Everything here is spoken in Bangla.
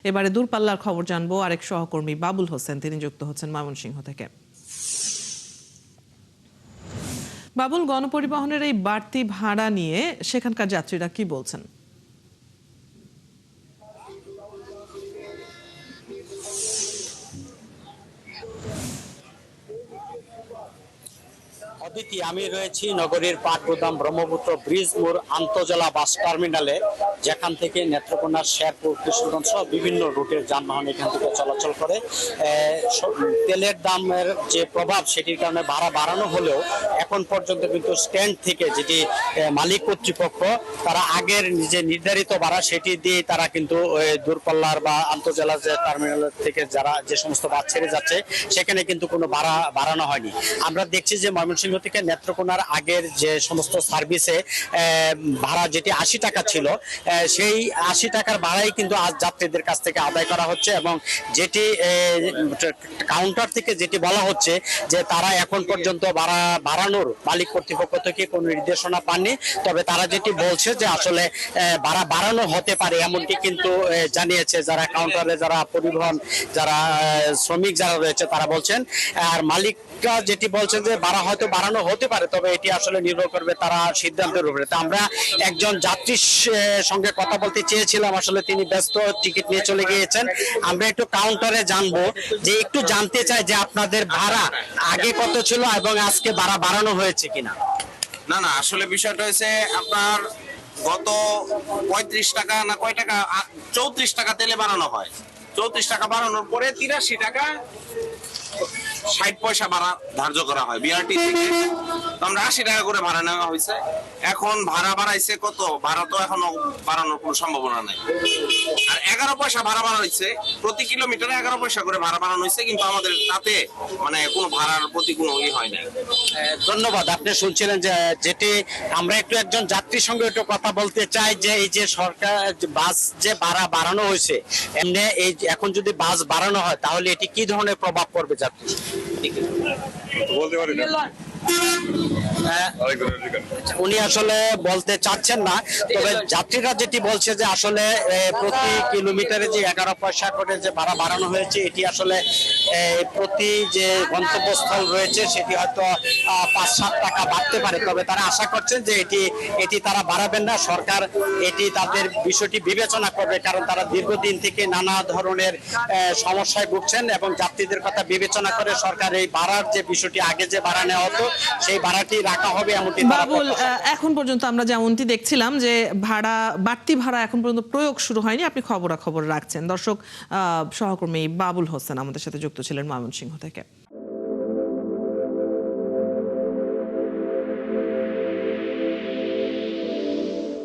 এবারে দূরপাল্লার খবর জানবো আরেক সহকর্মী বাবুল হোসেন, তিনি যুক্ত হচ্ছেন ময়মনসিংহ থেকে। বাবুল, গণপরিবহনের এই বাড়তি ভাড়া নিয়ে সেখানকার যাত্রীরা কি বলছেন? অদিতি, আমি রয়েছি নগরীর পাটগুদাম ব্রহ্মপুত্র ব্রিজ মোড় আন্তজেলা বাস টার্মিনালে, যেখান থেকে নেত্রকোনা, শেরপুর, কিশোরগঞ্জ সহ বিভিন্ন রুটের যানবাহন এখান থেকে চলাচল করে। তেলের দামের যে প্রভাব, সেটির কারণে ভাড়া বাড়ানো হলেও এখন পর্যন্ত কিন্তু স্ট্যান্ড থেকে যেটি মালিক কর্তৃপক্ষ তারা আগের যে নির্ধারিত ভাড়া সেটি দিয়ে তারা কিন্তু দূরপাল্লার বা আন্তজেলা যে টার্মিনাল থেকে যারা যে সমস্ত বাস ছেড়ে যাচ্ছে সেখানে কিন্তু কোনো ভাড়া বাড়ানো হয়নি। আমরা দেখছি যে ময়মনসিংহ থেকে নেত্রকোনার আগের যে সমস্ত সার্ভিসে ভাড়া যেটি ৮০ টাকা ছিল, সেই ৮০ টাকার ভাড়াই কিন্তু আজ যাত্রীদের কাছ থেকে আদায় করা হচ্ছে, এবং যেটি কাউন্টার থেকে যেটি বলা হচ্ছে যে তারা এখন পর্যন্ত ভাড়া বাড়ানোর মালিক কর্তৃপক্ষ থেকে কোনো নির্দেশনা পাননি। তবে তারা যেটি বলছে যে আসলে ভাড়া বাড়ানো হতে পারে, এমনটি কিন্তু জানিয়েছে যারা কাউন্টারে, যারা পরিবহন, যারা শ্রমিক যারা রয়েছে তারা বলছেন। আর মালিকরা যেটি বলছেন যে ভাড়া হয়তো বাড়ানো হতে পারে, তবে এটি আসলে নির্ভর করবে তারা সিদ্ধান্তের উপরে। তা আমরা একজন যাত্রীর সঙ্গে কথা বলতে চেয়েছিলাম, আসলে তিনি ব্যস্ত, টিকিট নিয়ে চলে গিয়েছেন। আমরা একটু কাউন্টারে জানবো, যে একটু জানতে চাই যে আপনাদের ভাড়া আগে কত ছিল এবং আজকে ভাড়া বাড়ানো হয়েছে কিনা। না না, আসলে বিষয়টা হয়েছে আপনার গত ৩৫ টাকা না কয় টাকা, ৩৪ টাকা তেলে বাড়ানো হয়। ৩৪ টাকা বাড়ানোর পরে ৮৩ টাকা ৬০ পয়সা ভাড়া ধার্য করা হয় বিআরটি থেকে। আমরা ৮০ টাকা করে ভাড়া নেওয়া হয়েছে। এখন ভাড়া বাড়াইছে কত, ভাড়া তো এখনো বাড়ানোর কোনো সম্ভাবনা নাই। আর ১১ পয়সা ভাড়া বাড়া হয়েছে, প্রতি কিলোমিটারে ১১ পয়সা করে ভাড়া বাড়ানো হয়েছে, কিন্তু আমাদের তাতে মানে কোনো ভাড়ার প্রতি কোনো হয় নাই। ধন্যবাদ। আপনি শুনছিলেন যে যেটি আমরা একটু একজন যাত্রীর সঙ্গে একটু কথা বলতে চাই, যে এই যে সরকার বাস যে ভাড়া বাড়ানো হয়েছে, এমনি এই এখন যদি বাস বাড়ানো হয় তাহলে এটি কি ধরনের প্রভাব পড়বে যাত্রী? বলতে পারি না। উনি আসলে বলতে চাচ্ছেন না, তবে যাত্রীরা যেটি বলছে যে আসলে প্রতি কিলোমিটারে যে ১১ পয়সা করে যে ভাড়া বাড়ানো হয়েছে, এটি আসলে প্রতি যে গন্তব্যস্থল রয়েছে সেটি হয়তো ৫-৭ টাকা বাড়তে পারে। তবে তারা আশা করছেন যে এটি তারা বাড়াবেন না, সরকার এটি তাদের বিষয়টি বিবেচনা করবে, কারণ তারা দীর্ঘদিন থেকে নানা ধরনের সমস্যায় ভুগছেন, এবং যাত্রীদের কথা বিবেচনা করে সরকার এই ভাড়ার যে বিষয়টি আগে যে ভাড়া নেওয়া হতো সেই ভাড়াটি রাখা হবে এমনটি। বাবুল, এখন পর্যন্ত আমরা যেমনটি দেখছিলাম যে বাড়তি ভাড়া এখন পর্যন্ত প্রয়োগ শুরু হয়নি। আপনি খবরাখবর রাখছেন। দর্শক, সহকর্মী বাবুল হোসেন আমাদের সাথে যুক্ত ছিলেন ময়মনসিংহ থেকে।